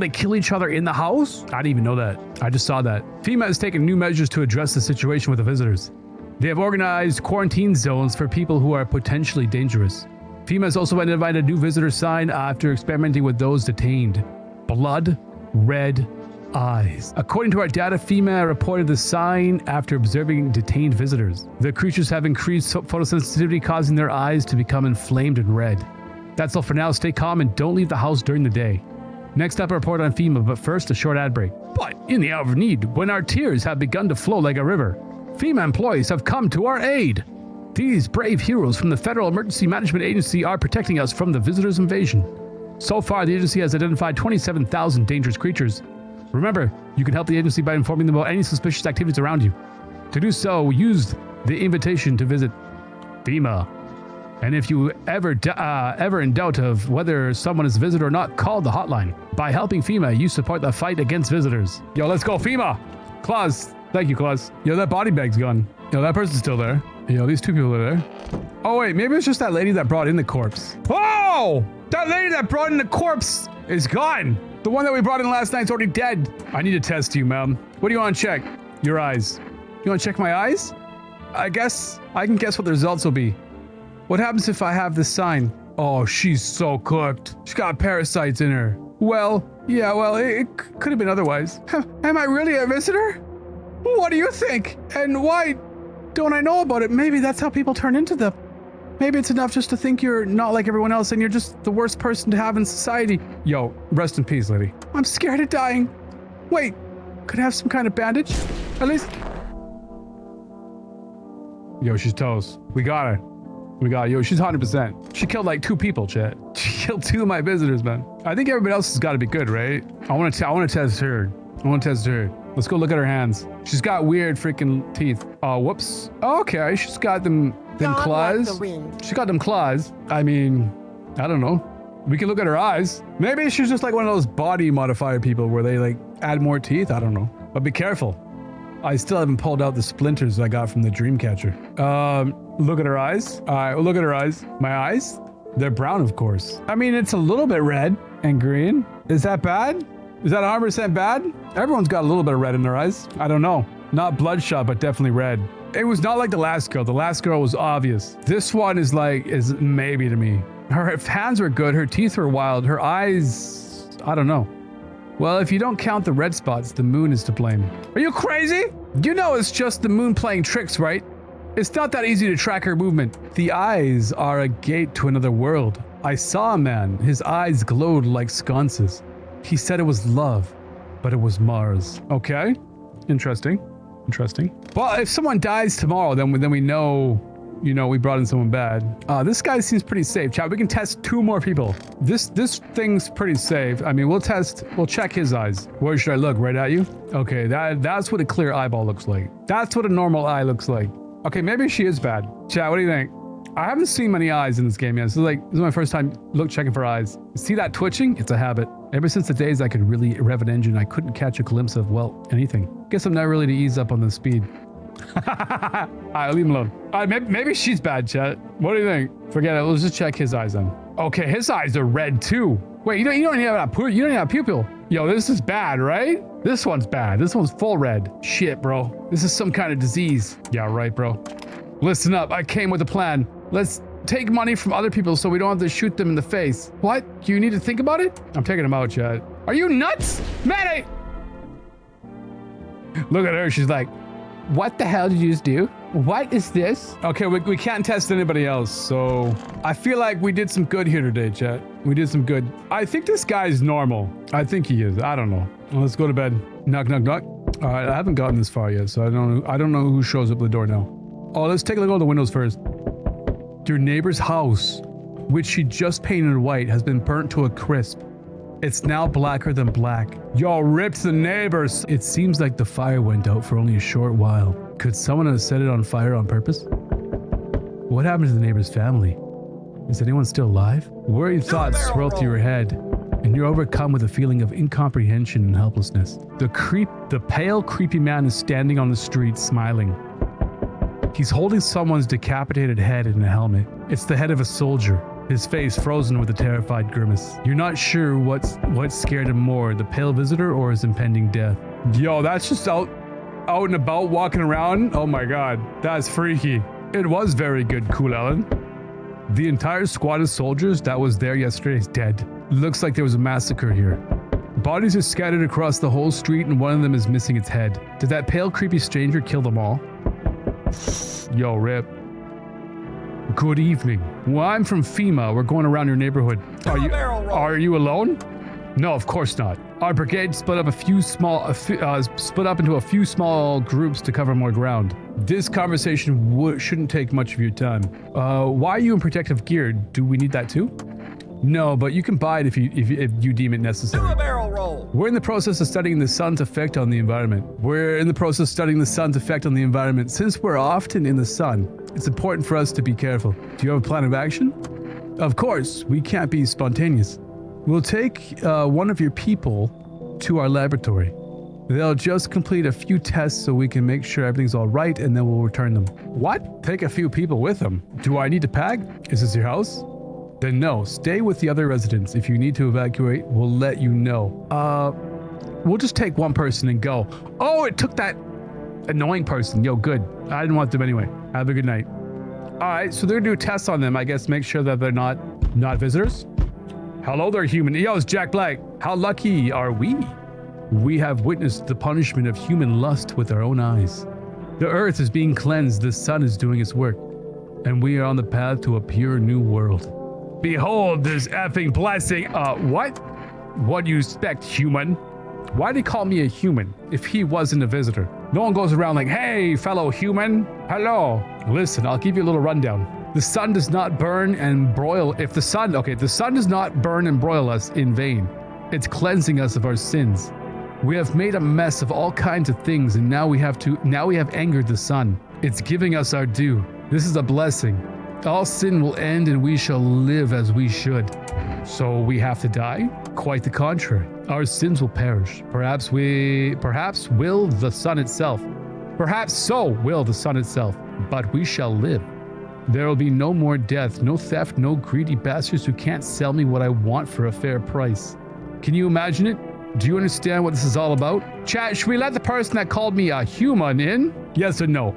kill each other in the house? I didn't even know that. I just saw that. FEMA has taken new measures to address the situation with the visitors. They have organized quarantine zones for people who are potentially dangerous. FEMA has also identified a new visitor sign after experimenting with those detained. Blood red eyes. According to our data, FEMA reported the sign after observing detained visitors. The creatures have increased photosensitivity, causing their eyes to become inflamed and red. That's all for now. Stay calm and don't leave the house during the day. Next up, a report on FEMA, but first, a short ad break. But in the hour of need, when our tears have begun to flow like a river, FEMA employees have come to our aid. These brave heroes from the Federal Emergency Management Agency are protecting us from the visitors' invasion. So far, the agency has identified 27,000 dangerous creatures. Remember, you can help the agency by informing them about any suspicious activities around you. To do so, use the invitation to visit FEMA. And if you ever in doubt of whether someone is a visitor or not, call the hotline. By helping FEMA, you support the fight against visitors. Yo, let's go, FEMA! Claus. Thank you, Claus. Yo, that body bag's gone. Yo, that person's still there. Yo, these two people are there. Oh, wait, maybe it's just that lady that brought in the corpse. Oh! That lady that brought in the corpse is gone. The one that we brought in last night's already dead. I need to test you, ma'am. What do you want to check? Your eyes. You want to check my eyes? I guess I can guess what the results will be. What happens if I have this sign? Oh, she's so cooked. She's got parasites in her. Well, yeah, it could have been otherwise. Am I really a visitor? What do you think? And why don't I know about it? Maybe that's how people turn into them. Maybe it's enough just to think you're not like everyone else and you're just the worst person to have in society. Yo, rest in peace, lady. I'm scared of dying. Wait, could I have some kind of bandage? At least... Yo, she's toast. We got her. Yo, she's 100%. She killed like 2 people, chat. She killed 2 of my visitors, man. I think everybody else has got to be good, right? I want to test her. Let's go look at her hands. She's got weird freaking teeth. Oh, whoops. Okay, she's got them claws. She got them claws. I mean, I don't know. We can look at her eyes. Maybe she's just like one of those body modifier people where they like add more teeth. I don't know. But be careful. I still haven't pulled out the splinters I got from the Dreamcatcher. Look at her eyes. All right, well, look at her eyes. My eyes? They're brown, of course. I mean, it's a little bit red and green. Is that bad? Is that 100% bad? Everyone's got a little bit of red in their eyes. I don't know. Not bloodshot, but definitely red. It was not like the last girl. The last girl was obvious. This one is maybe to me. Her hands were good. Her teeth were wild. Her eyes, I don't know. Well, if you don't count the red spots, the moon is to blame. Are you crazy? You know it's just the moon playing tricks, right? It's not that easy to track her movement. The eyes are a gate to another world. I saw a man. His eyes glowed like sconces. He said it was love, but it was Mars. Okay. Interesting. Well, if someone dies tomorrow, then we know, we brought in someone bad. This guy seems pretty safe. Chat, we can test 2 more people. This thing's pretty safe. I mean, we'll check his eyes. Where should I look? Right at you? Okay, that's what a clear eyeball looks like. That's what a normal eye looks like. Okay, maybe she is bad. Chat, what do you think? I haven't seen many eyes in this game yet. This is my first time checking for eyes. See that twitching? It's a habit. Ever since the days I could really rev an engine, I couldn't catch a glimpse of, well, anything. Guess I'm not really to ease up on the speed. Alright, leave him alone. Maybe she's bad, chat. What do you think? Forget it. Let's just check his eyes then. Okay, his eyes are red too. Wait, you don't even have a pupil. Yo, this is bad, right? This one's bad. This one's full red. Shit, bro. This is some kind of disease. Yeah, right, bro. Listen up. I came with a plan. Let's take money from other people so we don't have to shoot them in the face. What? Do you need to think about it? I'm taking him out, chat. Are you nuts? Maddie! Look at her. She's like, what the hell did you just do? What is this? Okay, we can't test anybody else, so I feel like we did some good here today, chat. We did some good. I think this guy's normal. I think he is. I don't know. Well, let's go to bed. Knock, knock, knock. All right, I haven't gotten this far yet, so I don't know who shows up at the door now. Oh, let's take a look at the windows first. Your neighbor's house, which she just painted white, has been burnt to a crisp. It's now blacker than black. Y'all ripped the neighbors. It seems like the fire went out for only a short while. Could someone have set it on fire on purpose? What happened to the neighbor's family? Is anyone still alive? Worried thoughts swirl through your head, and you're overcome with a feeling of incomprehension and helplessness. The pale, creepy man is standing on the street smiling. He's holding someone's decapitated head in a helmet. It's the head of a soldier, his face frozen with a terrified grimace. You're not sure what scared him more, the pale visitor or his impending death. Yo, that's just out and about walking around. Oh my god, that's freaky. It was very good, Cool Ellen. The entire squad of soldiers that was there yesterday is dead. Looks like there was a massacre here. Bodies are scattered across the whole street and one of them is missing its head. Did that pale, creepy stranger kill them all? Yo, rip. Good evening. Well, I'm from FEMA. We're going around your neighborhood. Are you alone? No, of course not. Our brigade split up into a few small groups to cover more ground. This conversation shouldn't take much of your time. Why are you in protective gear? Do we need that too? No, but you can buy it if you deem it necessary. Do a barrel roll. We're in the process of studying the sun's effect on the environment. Since we're often in the sun, it's important for us to be careful. Do you have a plan of action? Of course, we can't be spontaneous. We'll take one of your people to our laboratory. They'll just complete a few tests so we can make sure everything's all right, and then we'll return them. What? Take a few people with them? Do I need to pack? Is this your house? Then no, stay with the other residents. If you need to evacuate, we'll let you know. We'll just take one person and go. Oh, it took that annoying person. Yo, good. I didn't want them anyway. Have a good night. All right, so they're gonna do tests on them. I guess make sure that they're not visitors. Hello there, human. Yo, it's Jack Black. How lucky are we? We have witnessed the punishment of human lust with our own eyes. The earth is being cleansed. The sun is doing its work. And we are on the path to a pure new world. Behold this effing blessing. What? What do you expect, human? Why'd he call me a human if he wasn't a visitor? No one goes around like, hey, fellow human. Hello. Listen, I'll give you a little rundown. The sun does not burn and broil. The sun does not burn and broil us in vain. It's cleansing us of our sins. We have made a mess of all kinds of things, and now we have angered the sun. It's giving us our due. This is a blessing. All sin will end and we shall live as we should. So we have to die? Quite the contrary. Our sins will perish. Perhaps will the sun itself. Perhaps so will the sun itself. But we shall live. There will be no more death, no theft, no greedy bastards who can't sell me what I want for a fair price. Can you imagine it? Do you understand what this is all about? Chat, should we let the person that called me a human in? Yes or no?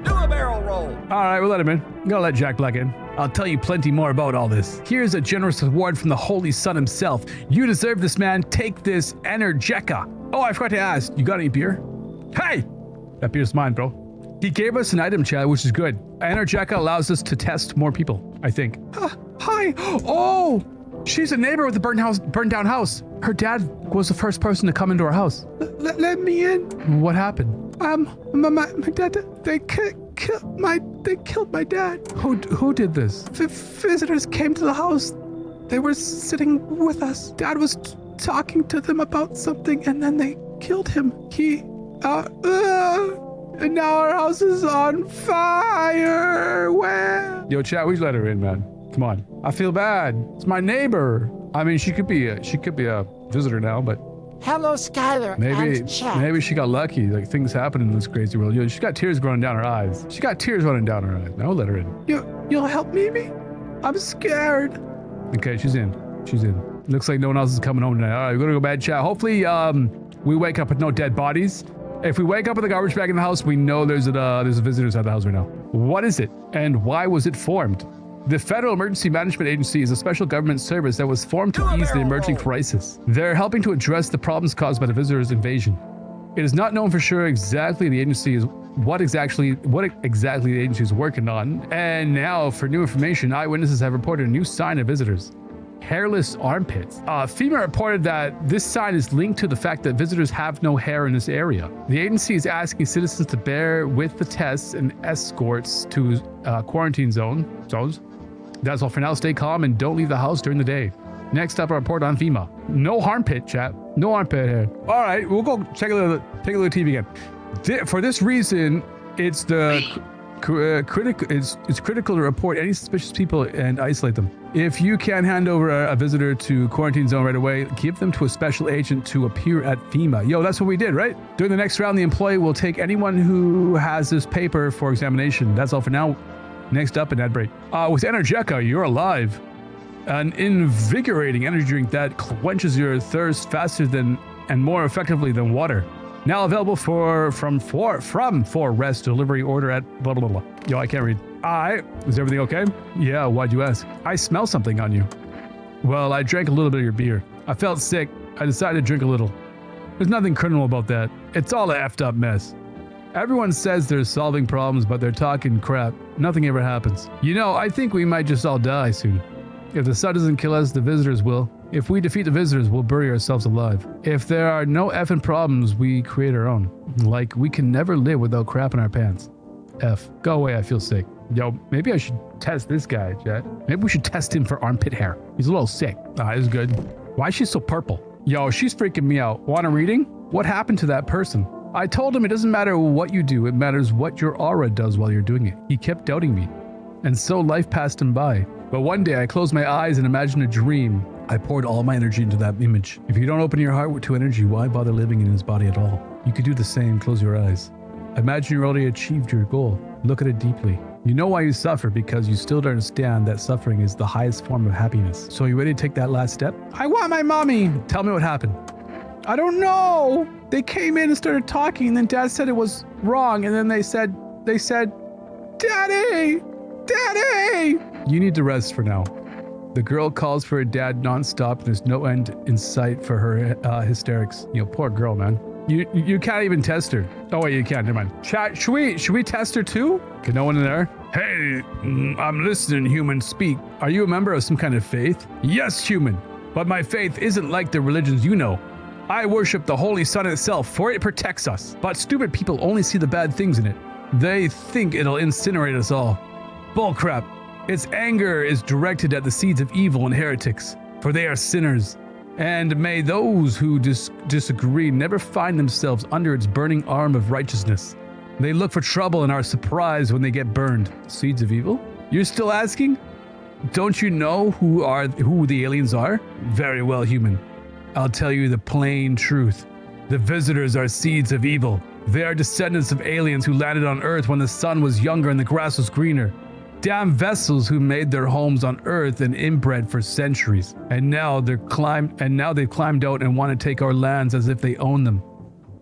Do a barrel roll. All right, we'll let him in. I'm gonna let Jack Black in. I'll tell you plenty more about all this. Here's a generous reward from the Holy Sun himself. You deserve this, man. Take this Energeca. Oh, I forgot to ask. You got any beer? Hey! That beer's mine, bro. He gave us an item, Chad, which is good. Energeca allows us to test more people, I think. Hi. Oh! She's a neighbor with the burned down house. Her dad was the first person to come into our house. Let me in. What happened? My dad, they killed my dad. Who did this? Visitors came to the house. They were sitting with us. Dad was talking to them about something, and then they killed him. And now our house is on fire. Where? Yo, chat, we should let her in, man. Come on. I feel bad. It's my neighbor. I mean, she could be a visitor now, but Hello, Skyler and Chad. maybe she got lucky. Like, things happen in this crazy world. Yo, she got tears running down her eyes. Now let her in. You'll help me? I'm scared. Okay, she's in. Looks like no one else is coming home tonight. All right, we're gonna go bed, chat. Hopefully, we wake up with no dead bodies. If we wake up with a garbage bag in the house, we know there's a visitor inside the house right now. What is it, and why was it formed? The Federal Emergency Management Agency is a special government service that was formed to ease the emerging crisis. They're helping to address the problems caused by the visitors' invasion. It is not known for sure exactly what exactly the agency is working on. And now, for new information, eyewitnesses have reported a new sign of visitors. Hairless armpits. FEMA reported that this sign is linked to the fact that visitors have no hair in this area. The agency is asking citizens to bear with the tests and escorts to quarantine zones. That's all for now. Stay calm and don't leave the house during the day. Next up, a report on FEMA. No armpit, chat. No armpit hair. All right, we'll go take a look at TV again. For this reason, it's critical to report any suspicious people and isolate them. If you can't hand over a visitor to quarantine zone right away, give them to a special agent to appear at FEMA. Yo, that's what we did, right? During the next round, the employee will take anyone who has this paper for examination. That's all for now. Next up, an ad break. With Energeca, you're alive. An invigorating energy drink that quenches your thirst faster than and more effectively than water. Now available from rest delivery order at blah blah blah. Yo, I can't read. Is everything okay? Yeah, why'd you ask? I smell something on you. Well, I drank a little bit of your beer. I felt sick. I decided to drink a little. There's nothing criminal about that. It's all a effed up mess. Everyone says they're solving problems, but they're talking crap. Nothing ever happens. You know, I think we might just all die soon. If the sun doesn't kill us, the visitors will. If we defeat the visitors, we'll bury ourselves alive. If there are no effing problems, we create our own. Like, we can never live without crap in our pants. F. Go away, I feel sick. Yo, maybe I should test this guy, Jet. Maybe we should test him for armpit hair. He's a little sick. This is good. Why is she so purple? Yo, she's freaking me out. Want a reading? What happened to that person? I told him it doesn't matter what you do, it matters what your aura does while you're doing it. He kept doubting me. And so life passed him by. But one day I closed my eyes and imagined a dream. I poured all my energy into that image. If you don't open your heart to energy, why bother living in his body at all? You could do the same, close your eyes. Imagine you already achieved your goal. Look at it deeply. You know why you suffer because you still don't understand that suffering is the highest form of happiness. So are you ready to take that last step? I want my mommy. Tell me what happened. I don't know. They came in and started talking, and then Dad said it was wrong, and then they said, Daddy! Daddy! You need to rest for now. The girl calls for her dad nonstop, and there's no end in sight for her hysterics. You know, poor girl, man. You can't even test her. Oh wait, you can. Never mind. Chat. Should we test her too? Okay, no one in there. Hey, I'm listening. Human, speak. Are you a member of some kind of faith? Yes, human. But my faith isn't like the religions you know. I worship the Holy Sun itself, for it protects us. But stupid people only see the bad things in it. They think it'll incinerate us all. Bullcrap. Its anger is directed at the seeds of evil and heretics, for they are sinners. And may those who disagree never find themselves under its burning arm of righteousness. They look for trouble and are surprised when they get burned. Seeds of evil? You're still asking? Don't you know who the aliens are? Very well, human. I'll tell you the plain truth. The visitors are seeds of evil. They are descendants of aliens who landed on Earth when the sun was younger and the grass was greener. Damn vessels who made their homes on Earth and inbred for centuries. And now they've climbed out and want to take our lands as if they own them.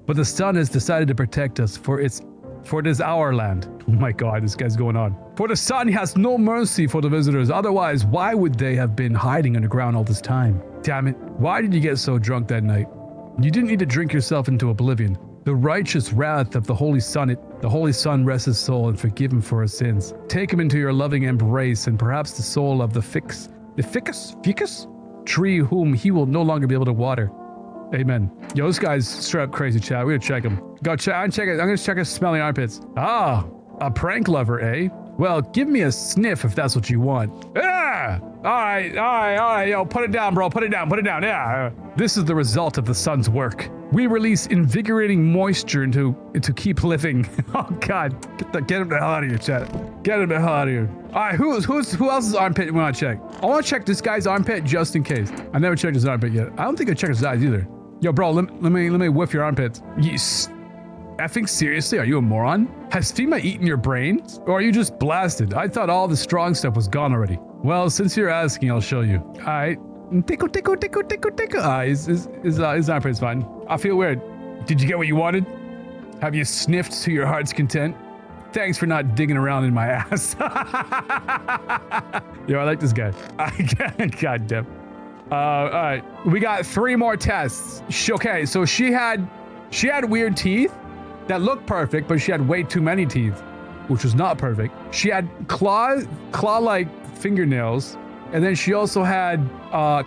But the sun has decided to protect us, for it's For it is our land. Oh my god, this guy's going on. For the sun has no mercy for the visitors. Otherwise, why would they have been hiding underground all this time? Damn it. Why did you get so drunk that night? You didn't need to drink yourself into oblivion. The righteous wrath of the Holy Son rest his soul and forgive him for his sins. Take him into your loving embrace, and perhaps the soul of the ficus tree whom he will no longer be able to water. Amen. Yo, this guy's straight up crazy, chat. We're gonna check him. Go check. I'm gonna check his smelly armpits. Ah, a prank lover, eh? Well, give me a sniff if that's what you want. Ah! All right. Yo, put it down, bro. Put it down. Yeah. This is the result of the sun's work. We release invigorating moisture to keep living. Oh God, get him the hell out of here, chat. Get him the hell out of here. All right, who else's armpit we want to check? I want to check this guy's armpit just in case. I never checked his armpit yet. I don't think I checked his eyes either. Yo, bro, let me whiff your armpits. Effing seriously? Are you a moron? Has FEMA eaten your brains? Or are you just blasted? I thought all the strong stuff was gone already. Well, since you're asking, I'll show you. All right. Tickle. His armpit's fine. I feel weird. Did you get what you wanted? Have you sniffed to your heart's content? Thanks for not digging around in my ass. Yo, I like this guy. God damn. All right. We got 3 more tests. Okay, so she had weird teeth that looked perfect, but she had way too many teeth, which was not perfect. She had claw-like fingernails, and then she also had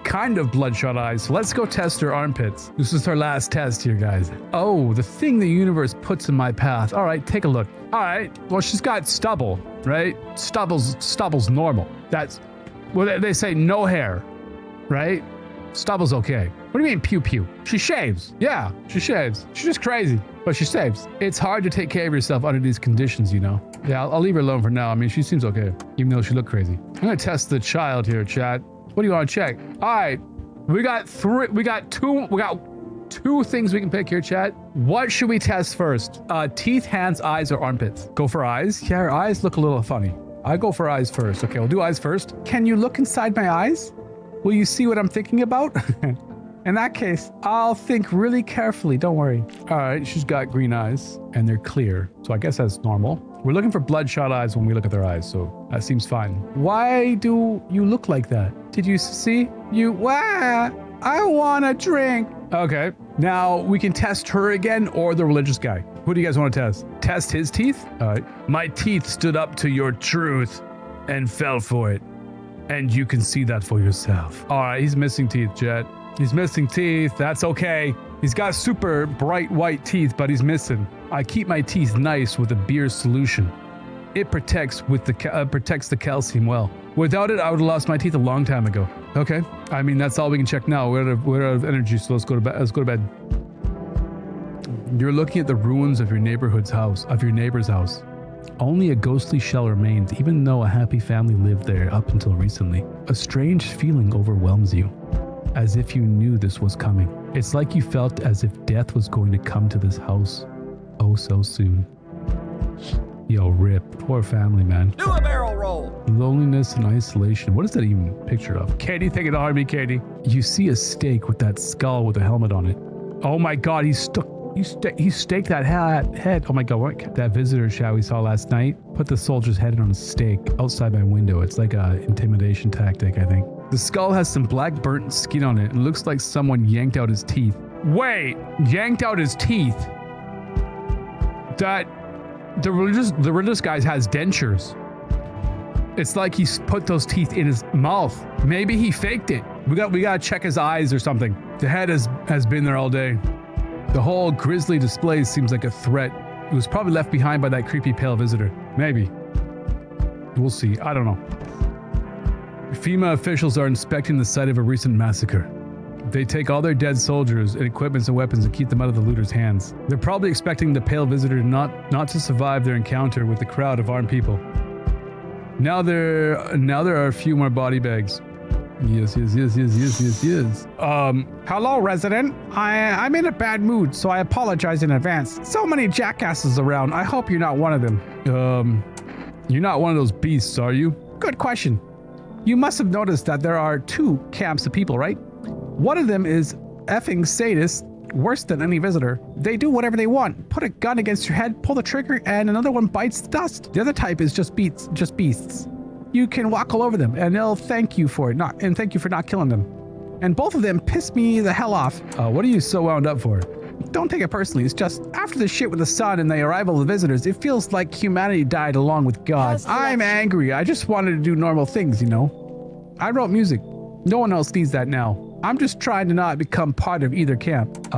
kind of bloodshot eyes. So let's go test her armpits. This is her last test here, guys. Oh, the thing the universe puts in my path. All right, take a look. All right, well, she's got stubble, right? Stubble's normal. That's, well, they say no hair, right? Stubble's okay. What do you mean pew pew? She shaves. Yeah, she shaves. She's just crazy, but she shaves. It's hard to take care of yourself under these conditions, you know? Yeah, I'll leave her alone for now. I mean, she seems okay, even though she looked crazy. I'm gonna test the child here, chat. What do you want to check? All right, we got two things we can pick here, chat. What should we test first? Teeth, hands, eyes, or armpits? Go for eyes. Yeah, her eyes look a little funny. I go for eyes first. Okay, we'll do eyes first. Can you look inside my eyes? Will you see what I'm thinking about? In that case, I'll think really carefully. Don't worry. All right, she's got green eyes and they're clear. So I guess that's normal. We're looking for bloodshot eyes when we look at their eyes, so that seems fine. Why do you look like that? Did you see? I want a drink. Okay, now we can test her again or the religious guy. Who do you guys want to test? Test his teeth? All right. My teeth stood up to your truth and fell for it. And you can see that for yourself. All right, he's missing teeth, Jet. He's missing teeth. That's okay. He's got super bright white teeth, but he's missing. I keep my teeth nice with a beer solution. It protects the calcium well. Without it, I would have lost my teeth a long time ago. Okay. I mean, that's all we can check now. We're out of energy, so let's go to bed. You're looking at the ruins of your neighbor's house. Only a ghostly shell remains, even though a happy family lived there up until recently. A strange feeling overwhelms you, as if you knew this was coming. It's like you felt as if death was going to come to this house, oh so soon. Yo, rip. Poor family, man. Do a barrel roll! Loneliness and isolation. What is that even a picture of? Katie, take it to me, Katie. You see a stake with that skull with a helmet on it. Oh my god, he staked that head. Oh my god, what? That visitor chat we saw last night put the soldier's head on a stake outside my window. It's like a intimidation tactic, I think. The skull has some black burnt skin on it and looks like someone yanked out his teeth. Wait, yanked out his teeth? That the religious guy has dentures. It's like he's put those teeth in his mouth. Maybe he faked it. We gotta check his eyes or something. The head has been there all day. The whole grisly display seems like a threat. It was probably left behind by that creepy pale visitor. Maybe. We'll see. I don't know. FEMA officials are inspecting the site of a recent massacre. They take all their dead soldiers and equipments and weapons and keep them out of the looters' hands. They're probably expecting the pale visitor not to survive their encounter with the crowd of armed people. Now there are a few more body bags. Yes. Hello, resident. I'm in a bad mood, so I apologize in advance. So many jackasses around. I hope you're not one of them. You're not one of those beasts, are you? Good question. You must have noticed that there are 2 camps of people, right? One of them is effing sadists, worse than any visitor. They do whatever they want. Put a gun against your head, pull the trigger, and another one bites the dust. The other type is just beasts. You can walk all over them, and they'll thank you for it, thank you for not killing them. And both of them piss me the hell off. What are you so wound up for? Don't take it personally. It's just after the shit with the sun and the arrival of the visitors, it feels like humanity died along with God. I'm angry. I just wanted to do normal things, you know. I wrote music. No one else needs that now. I'm just trying to not become part of either camp.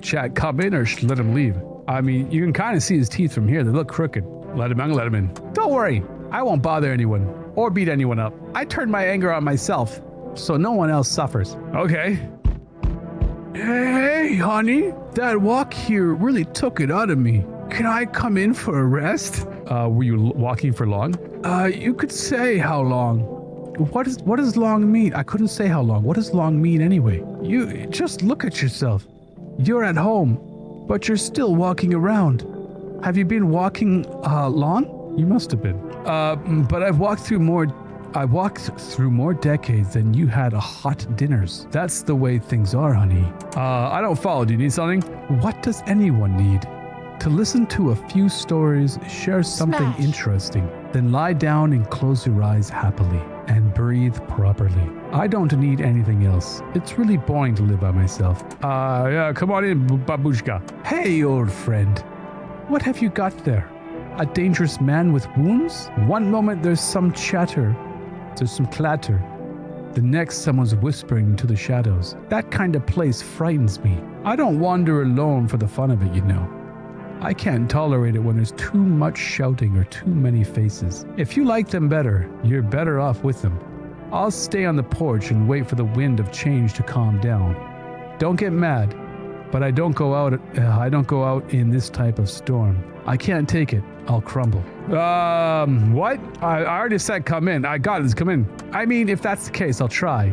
Chat, come in or let him leave? I mean, you can kind of see his teeth from here. They look crooked. Let him in. Don't worry. I won't bother anyone or beat anyone up. I turned my anger on myself, so no one else suffers. Okay. Hey, honey. That walk here really took it out of me. Can I come in for a rest? Were you walking for long? You could say how long. What does long mean? I couldn't say how long. What does long mean anyway? You just look at yourself. You're at home, but you're still walking around. Have you been walking long? You must have been. But I've walked through more decades than you had hot dinners. That's the way things are, honey. I don't follow. Do you need something? What does anyone need? To listen to a few stories, share something interesting, then lie down and close your eyes happily and breathe properly. I don't need anything else. It's really boring to live by myself. Yeah, come on in, babushka. Hey, old friend. What have you got there? A dangerous man with wounds? One moment there's some chatter. There's some clatter. The next someone's whispering into the shadows. That kind of place frightens me. I don't wander alone for the fun of it, you know. I can't tolerate it when there's too much shouting or too many faces. If you like them better, you're better off with them. I'll stay on the porch and wait for the wind of change to calm down. Don't get mad, but I don't go out in this type of storm. I can't take it. I'll crumble. What? I already said come in. I got it. Come in. I mean, if that's the case, I'll try.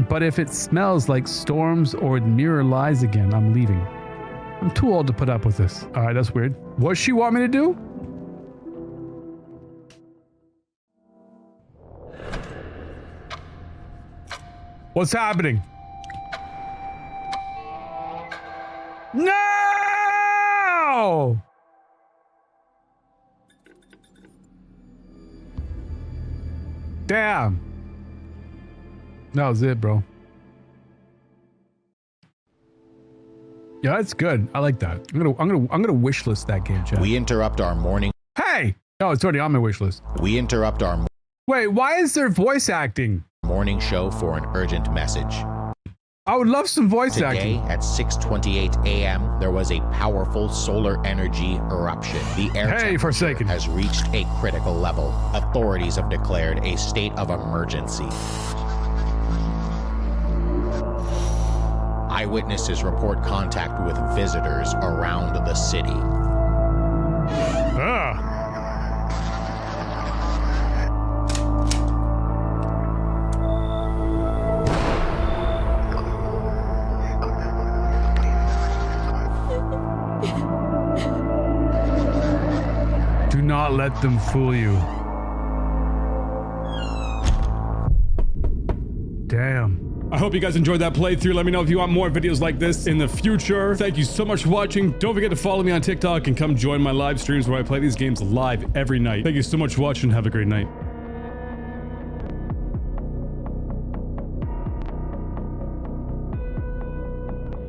But if it smells like storms or mirror lies again, I'm leaving. I'm too old to put up with this. All right, that's weird. What's she want me to do? What's happening? No! Damn. That was it, bro. Yeah, that's good. I like that. I'm gonna wish list that game, chat. We interrupt our morning. Hey! Oh, it's already on my wish list. We interrupt our Wait, why is there voice acting? morning show for an urgent message. I would love some voice Today acting. at 6:28 a.m., there was a powerful solar energy eruption. The air Hey, temperature Forsaken. has reached a critical level. Authorities have declared a state of emergency. Eyewitnesses report contact with visitors around the city. Ah. Do not let them fool you. Damn. I hope you guys enjoyed that playthrough. Let me know if you want more videos like this in the future. Thank you so much for watching. Don't forget to follow me on TikTok and come join my live streams where I play these games live every night. Thank you so much for watching. Have a great night.